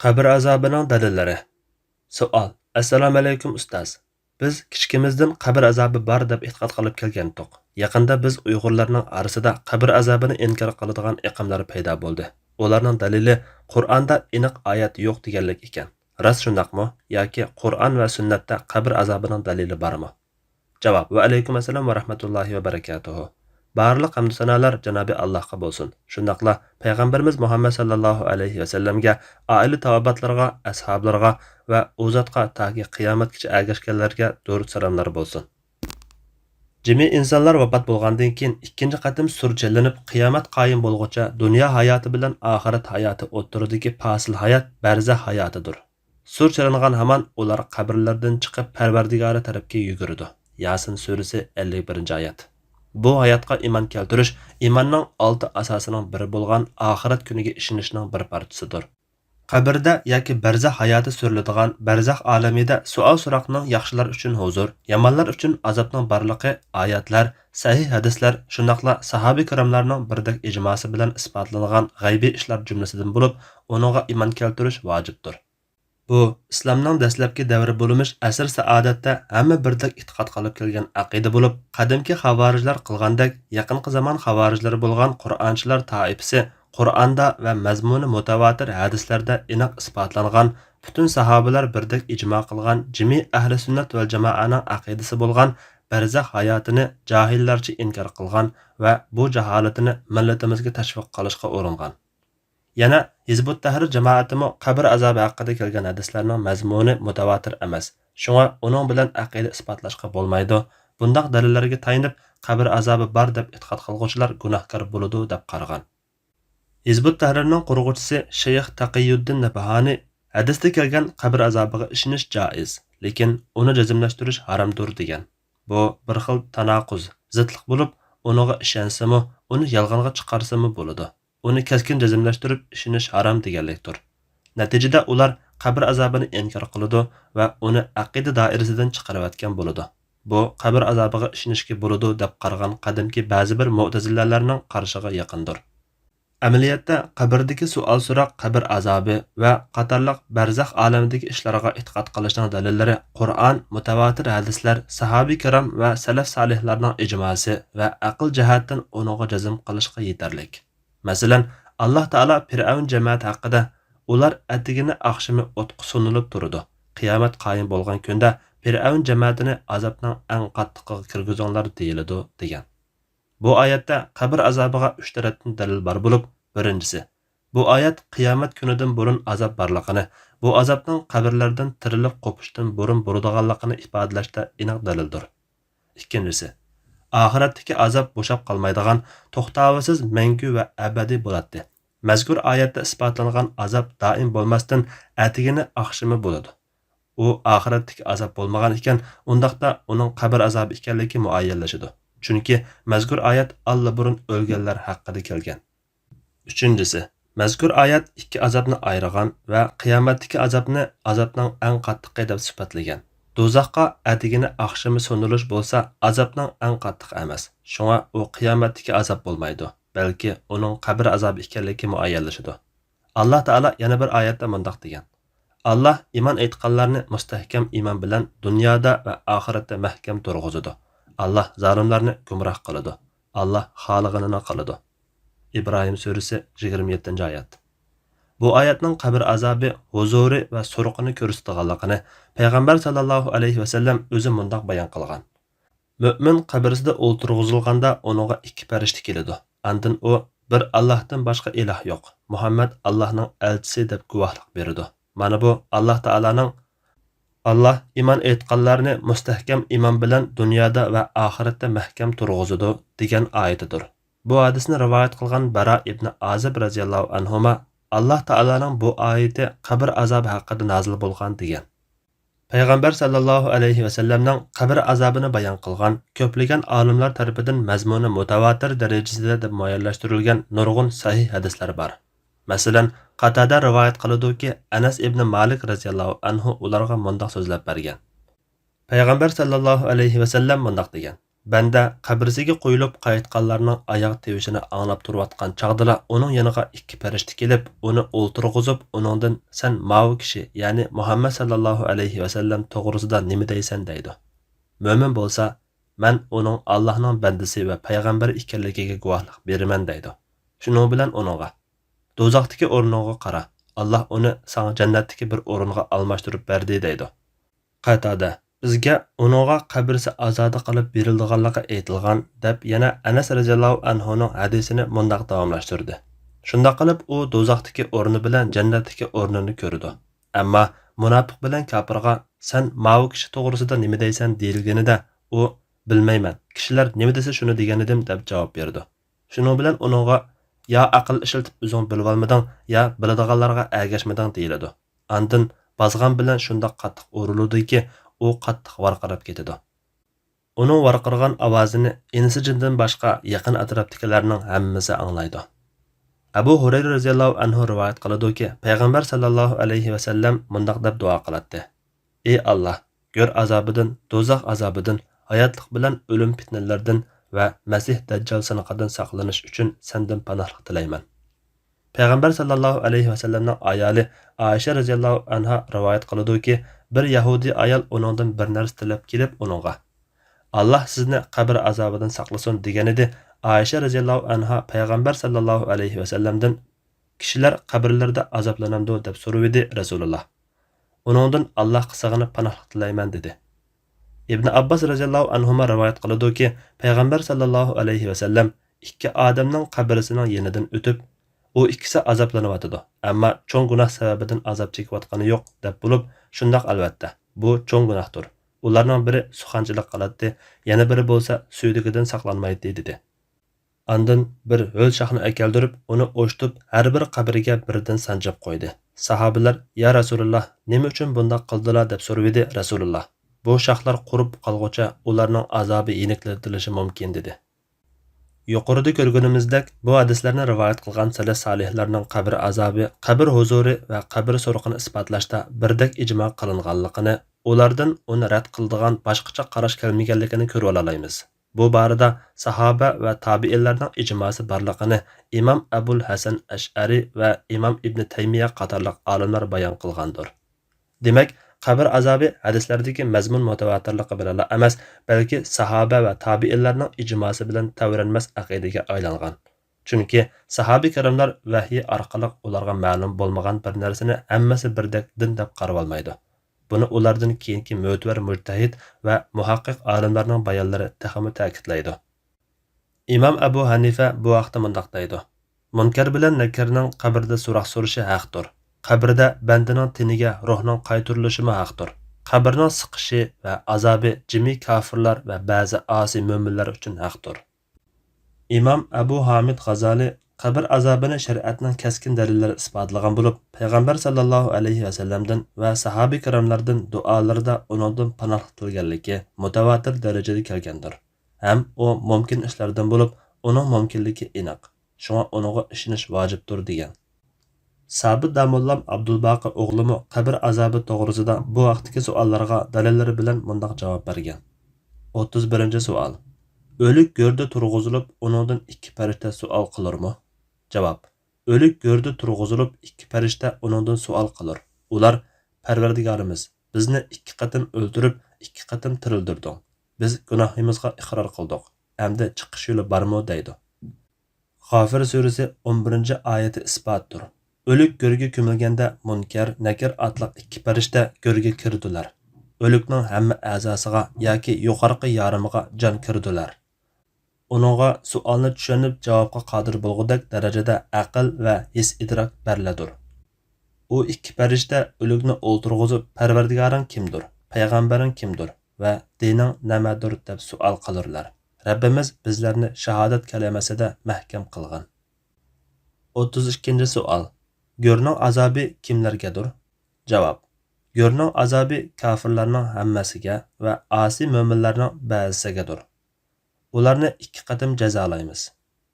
Qabr azobining dalillari. Savol. Assalomu alaykum ustoz. Biz kichikimizdan qabr azobi bor deb e'tiqod qilib kelgandik. Yaqinda biz Uyg'urlarning orasida qabr azobini inkor qiladigan iqimlar paydo bo'ldi. Ularning dalili Qur'onda aniq oyat yo'q deganlik ekan. Rost shundaqmi yoki Qur'on va sunnatda qabr azobining dalili bormi? Javob. Va alaykum assalom va rahmatullohi va barakatuh. Barliq hamd sanolar Janobi Allohga bo'lsin. Shundaqla payg'ambarimiz Muhammad sallallohu alayhi va sallamga, oila tavobatlarga, ashablarga va o'zatga toki qiyomatgacha ergashganlarga durud salomlar bo'lsin. Jami insonlar vafot bo'lgandan keyin ikkinchi qatim sur challanib, qiyomat qoyim bo'lguncha dunyo hayoti bilan oxirat hayoti o'rtasidagi fasil hayot barzah hayotidir. Sur chalangan hamon ular qabrlardan chiqib Parvardigori tarafga yugurdi. Yasin surasi 51-oyat. Bu hayotga iymon keltirish iymonning 6 asosining biri bo'lgan oxirat kuniga ishonishning bir parchasidir. Qabrda yoki barzah hayoti suriladigan barzah olamida savol-so'roqning yaxshilar uchun huzur, yomonlar uchun azobning borligi oyatlar, sahih hadislar, shundaqla sahobiy kiromlarning birdek ijmosi bilan isbotlangan g'aybiy ishlar jumlasidan bo'lib, uningga iymon keltirish vojibdir. Bu islomning dastlabki davri bo'lmish asr saodatda hamma birdek e'tiqod qilib kelgan aqida bo'lib, qadimki xavorijlar qilgandek yaqinqi zamon xavorijlari bo'lgan Qur'onchilar toifasi Qur'onda va mazmuni mutavatir hadislarda aniq isbotlangan, butun sahobalar birdek ijmo qilgan jami ahli sunnat va jamoaning aqidasi bo'lgan barzah hayotini jahillarcha inkor qilgan va bu jaholatini millatimizga tashviq qilishga uringan. Yana Hizbut Tahrir jamoatimi qabr azobi haqida kelgan hadislarning mazmuni mutavatir emas. Shunga uning bilan aqida isbotlashga bo'lmaydi. Bundaq dalillarga tayinib qabr azobi bor deb e'tiqod qilguvchilar gunohkor bo'ladi deb qaragan. Hizbut Tahrirning qurg'uvchisi Shayx Taqiyuddin Nabhani hadisda kelgan qabr azobiga ishonish joiz, lekin uni jazmlashtirish haromdir degan. Bu bir xil tanaquz, zidlik bo'lib, uniga ishansimi, uni yolg'onga chiqarsimi bo'ladi. Uni keskin jazmlashtirib ishonish harom deganlikdir. Natijada ular qabr azobini inkor qiladi va uni aqida doirasidan chiqarayotgan bo'ladi. Bu qabr azobiga ishonishga bo'ladi deb qaragan qadimki ba'zi bir mu'tazilalarning qarashiga yaqindir. Amaliyotda qabrdagi savol-so'roq, qabr azobi va qatorliq barzah olamidagi ishlarga e'tiqod qilishning dalillari Qur'on, mutavatir hadislar, sahobiy kirom va salaf solihlarning ijmosi va aql jihatdan uniga jazm qilishga yetarlik. Masalan, Alloh taolo Fir'avn jamoat haqida ular atigini oqshimi o'tqa sunilib turdi. Qiyomat qoyim bo'lgan kunda Fir'avn jamoatini azobning eng qattiqiga kirgizinglar deyiladi degan. Bu oyatda qabr azobiga 3 tarafdan dalil bor bo'lib, birinchisi, bu oyat qiyomat kunidan burun azob borligini, bu azobning qabrlardan tirilib qopishdan burun bo'ladiganligini ifodalashda aniq dalildir. Ikkinchisi, oxiratdagi azob bo'shab qolmaydigan, to'xtovsiz mangu va abadiy bo'ladi. Mazkur oyatda isbotlangan azob doim bo'lmasdan atigini oqshimi bo'ladi. U oxiratdagi azob bo'lmagan ekan, undaqda uning qabr azobi ekanligi muayyanlashadi. Chunki mazkur oyat allaburun o'lganlar haqida kelgan. Uchinchisi, mazkur oyat ikki azobni ayirgan va qiyomatdagi azobni azobning eng qattiqi deb sifatlagan. Do'zaxqa atigini oqshimi so'nilish bo'lsa, azobning eng qattiq emas. Shunga u qiyomatdagi azob bo'lmaydi, balki uning qabr azobi ekanligi muayyanlashadi. Alloh taolo yana bir oyatda mundaq degan: Alloh iymon etganlarni mustahkam iymon bilan dunyoda va oxiratda mahkam turg'izadi. Allah zalimlarni gumroh qiladi. Allah xolig'ini qiladi. İbrahim surasi 27-oyat. Bu oyatning qabr azobi, huzuri va suruqini ko'rsatganligini payg'ambar sallallohu alayhi va sallam o'zi mundaq bayon qilgan. Mu'min qabrisida o'ltirg'izilganda uningga ikki farishta keladi. Andan u bir Allohdan boshqa iloh yo'q, Muhammad Allohning elchisi deb guvohlik beradi. Mana bu Alloh taolaning Allah iman etqanlarni mustahkam iman bilan dunyoda va oxiratda mahkam turg'izadi degan oyatidir. Bu hadisni rivoyat qilgan Bara ibn Azib radhiyallohu anhuma Alloh taolaning bu oyati qabr azobi haqida nozil bo'lgan degan. Payg'ambar sallallohu alayhi va sallamning qabr azobini bayon qilgan ko'plagan olimlar tomonidan mazmuni mutavatir darajasida deb muayyanlashtirilgan nurg'un sahih hadislar bor. Masalan, Qatada rivoyat qiladiki, Anas ibn Malik radhiyallohu anhu ularga mundaq so'zlab bergan. Payg'ambar sallallohu alayhi va sallam mundaq degan: Banda qabrisiga qo'yilib qaytganlarning oyoq tevishini anglab turayotgan chog'dala uning yoniga ikki farishta kelib, uni o'ltirg'izib, uningdan "Sen ma'vu kishi, ya'ni Muhammad sallallohu alayhi vasallam to'g'risida nima deysan?" deydi. Mo'min bo'lsa, "Men uning Allohning bandasi va payg'ambari ekanligiga guvohlik beraman" deydi. Shuning bilan uningga do'zaxdagi o'rniga qara. Alloh uni sana jannatdagi bir o'ringa almashtirib berdi deydi. Qatada bizga uningga qabrsi azoda qilib berilganligi aytilgan deb yana Anas radhiyallohu anhuning hadisini mundaq davomlashtirdi. Shunda qilib u do'zaxdagi o'rni bilan jannatdagi o'rnini ko'rdi. Ammo munofiq bilan kafirga "Sen ma'vu kishi to'g'risida nima deysan?" deyilganida u "Bilmayman. Kishilar nima desa shuni degan edim" deb javob berdi. Shuning bilan uningga "Ya aql ishlatib o'zing bilib olmading, ya biladiganlarga ergashmading" deyiladi. Andin bozg'an bilan shunda qattiq uriludiki, u qattiq varqirab ketadi. Uning varqirgan ovozini inisijidan boshqa yaqin atrofdagilarning hammasi anglaydi. Abu Hurayra radhiyallohu anhu rivoyat qiladiki, payg'ambar sallallohu alayhi vasallam mundaq deb duo qiladi: "Ey Alloh, go'r azobidan, do'zax azobidan, hayotlik bilan o'lim fitnalaridan va Masih Dajjal sinoqidan saqlanish uchun sendan panohlik tilayman." Payg'ambar sallallohu alayhi vasallamning ayoli Aisha radhiyallohu anha rivoyat qiladiki, bir Yahudi ayol uningdan bir narsa tilab kelib uningga "Alloh sizni qabr azobidan saqlasin" degan edi. Aisha radhiyallohu anha payg'ambar sallallohu alayhi vasallamdan "Kishilar qabrlarda azoblanamdi" deb so'radi Rasululloh. Uningdan Allohga sig'inib panohlik tilayman dedi. Ibn Abbos radhiyallohu anhuma rivoyat qiladiki, payg'ambar sallallohu alayhi vasallam ikki odamning qabrisining yenidan o'tib, u ikkisi azoblanyotdi, ammo cho'ng gunoh sababidan azob chekayotgani yo'q deb bo'lib, shundoq albatta, bu cho'ng gunohdir. Ularning biri suxanchilik qiladi, yana biri bo'lsa suydigidan saqlanmaydi dedi. Andin bir ho'l shoxni akeldirib, uni o'shtib, har bir qabriga birdan sanjab qo'ydi. Sahobalar: "Ya Rasululloh, nima uchun bundoq qildilar?" deb so'radi Rasululloh. "Bu shoxlar qurib qolguncha ularning azobi yeniklantirishi mumkin" dedi. Yuqorida ko'rganimizdek, bu hadislarni rivoyat qilgan salaf solihlarning qabr azobi, qabr huzuri va qabr so'roqini isbotlashda birdek ijmo qilinganligini, ulardan uni rad qiladigan boshqacha qarash kelmaganligini ko'rib olamiz. Bu borada sahoba va tabiinlarning ijmosi borligini Imom Abul Hasan Ash'ari va Imom Ibn Taymiya qatorliq olimlar bayon qilgandir. Demak, qabr azobi hadislardagi mazmun mutawatirligi bilan emas, balki sahoba va tabiinlarning ijmosi bilan tavranmas aqidaga aylangan. Chunki sahobi karamlar vahiy orqali ularga ma'lum bo'lmagan bir narsani hammasi birdek din deb qarab olmaydi. Buni ulardan keyingi mo'tvar mujtahid va muhaqqiq olimlarning bayonlari taxmi ta'kidlaydi. Imom Abu Hanifa bu vaqtda mundaq deydi: "Munkar bilan nakirning qabrda so'roq so'rashi haqdir. Qabrda bandaning tiniga ruhning qaytarilishi haqdir. Qabrning siqishi va azobi jimi kafirlar va ba'zi osiy mo'minlar uchun haqdir." Imom Abu Hamid G'azali qabr azobini shariatning kaskin dalillari isbotlagan bo'lib, payg'ambar sallallohu alayhi vasallamdan va sahobiy kiramlardan duolarda uningdan panoh tilganligi mutawatir darajada kelgandir. Ham u mumkin ishlardan bo'lib, uning mumkinligi aniq. Shunga uningga ishonish vojibdir degan. Sabit Damullam Abdulbaqi o'g'limi qabr azobi to'g'risida bu vaqtdagi savollarga dalillari bilan mundaq javob bergan. 31-savol. O'lik go'rda turg'izilib, uningdan ikki farishta savol qilurmi? Javob. O'lik go'rda turg'izilib, ikki farishta uningdan savol qilur. Ular: "Parvardigorimiz, bizni ikki qatim o'ldirib, ikki qatim tirildirding. Biz gunohimizga iqror qildik. Endi chiqish yo'li bormi?" deydi. G'ofir surasi 11-oyati isbotdir. O'lik go'rga ko'milganda Munkar, Nakir otliq ikki farishta go'rga kirdilar. O'likning hamma a'zosiga yoki yuqorqi yarimiga jon kirdilar. Uningga savolni tushunib javobga qodir bo'lgudak darajada aql va his-idrok beriladir. U ikki farishta o'likni o'ltirg'izib, "Parvardigoring kimdir? Payg'ambaring kimdir? Va dining nimadir?" deb savol qilurlar. Rabbimiz bizlarni shahodat kalimasida mahkam qilgan. 32-savol. Go'rning azobi kimlargadir? Javob. Go'rning azobi kafirlarning hammasiga va osiy mo'minlarning ba'zisigadir. Ularni ikki qatim jazolaymiz.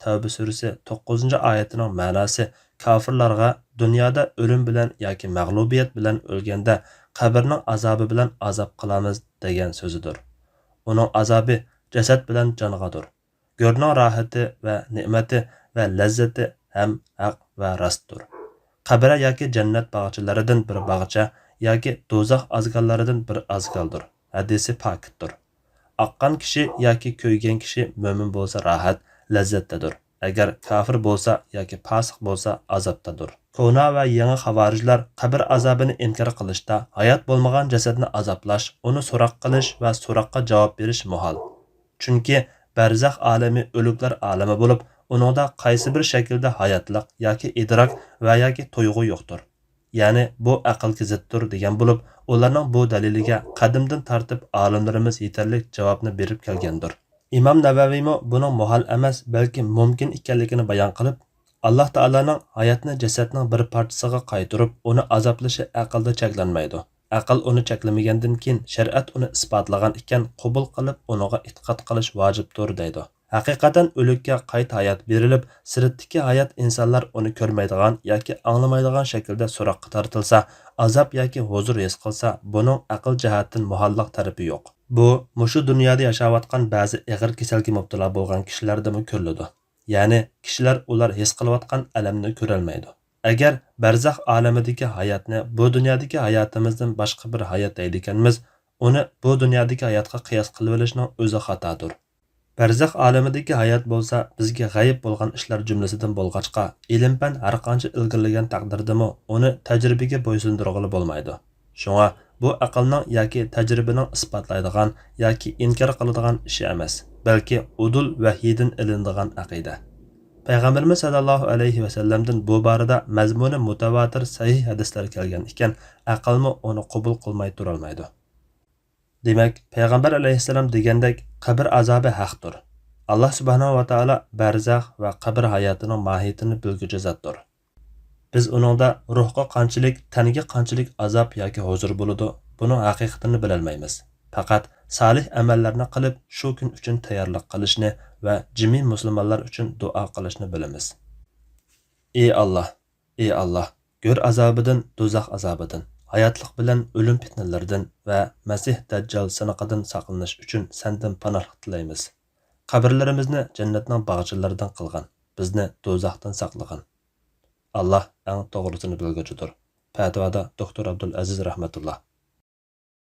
Tavba surasi 9-oyatining ma'nosi kafirlarga dunyoda o'lim bilan yoki mag'lubiyat bilan o'lganda qabrning azobi bilan azob qilamiz degan so'zidir. Uning azobi jasad bilan jonig'adir. Go'rning rohati va ne'mati va lazzati ham haq va rostdir. Qabr yoki jannat bog'chalaridan bir bog'cha yoki do'zax azgonlaridan bir azgondir. Hadisi pokdir. Aqqan kishi yoki ko'ygan kishi mo'min bo'lsa rohat, lazzatdadir. Agar kafir bo'lsa yoki fosiq bo'lsa azobdadir. Kona va yangi xavorijlar qabr azobini inkor qilishda hayot bo'lmagan jasadni azoblash, uni so'roq qilish va so'roqqa javob berish muhol. Chunki barzax olami o'liklar olami bo'lib, uningda qaysi bir shaklda hayotliq yoki idrok va yoki tuyg'u yo'qdir. Ya'ni bu aqlga ziddir degan bo'lib, ularning bu daliliga qadimdan tortib olimlarimiz yetarli javobni berib kelgandir. İmam Navaviy buning muhal emas, balki mumkin ekanligini bayon qilib, Alloh taolaning hayotni jasadning bir parchasiga qaytirib, uni azoblishi aqlda cheklanmaydi. Aql uni cheklamagandan keyin shariat uni isbotlagan ekan, qabul qilib, uniga e'tiqod qilish vojibdir deydi. Haqiqatan o'likka qayta hayot berilib, siritdagi hayot insonlar uni ko'rmaydigan yoki anglamaydigan shaklda so'roqqa tortilsa, azob yoki huzur his qilsa, buning aql jihatdan muhalliq tarafi yo'q. Bu, mushu dunyoda yashayotgan ba'zi ig'ir kasalga mubtalo bo'lgan kishilardami ko'riladi. Ya'ni, kishilar ular his qilayotgan alamni ko'rolmaydi. Agar barzax olamidagi hayotni bu dunyodagi hayotimizdan boshqa bir hayot deydiganmiz, uni bu dunyodagi hayotga qiyos qilib olishning o'zi xatodir. Barzax olamidagi hayot bo'lsa, bizga g'ayib bo'lgan ishlar jumlasidan bo'lg'achqa, ilm-fan har qancha ilgirlagan taqdirdami, uni tajribaga bo'ysundirg'ili bo'lmaydi. Shunga bu aqlning yoki tajribaning isbotlaydigan yoki inkor qiladigan ishi emas, balki udul vahiydan ilinadigan aqida. Payg'ambarimiz sallallohu alayhi va sallamdan bu borada mazmuni mutawatir sahih hadislar kelgan ekan, aqlmi uni qabul qilmay tura olmaydi. Demak, Payg'ambar alayhissalom degandek, qabr azobi haqdir. Alloh subhanahu va taolo barzax va qabr hayotining mohiyatini bilguchi zotdir. Biz uningda ruhga qanchalik, tanga qanchalik azob yoki huzur bo'ladi, buning haqiqatini bilolmaymiz. Faqat salih amallarni qilib, shu kun uchun tayyorlik qilishni va jimi musulmonlar uchun duo qilishni bilamiz. Ey Alloh, ey Alloh, go'r azobidan, do'zax azobidan, hayotlik bilan o'lim fitnalaridan va Masih Dajjal sinoqidan saqlanish uchun sendan panoh tilaymiz. Qabrlarimizni jannatning bog'chalaridan qilgan, bizni do'zaxdan saqlagan. Allah eng to'g'risini bilguchidir. Fatvoda Doktor Abdul Aziz rahmatullah.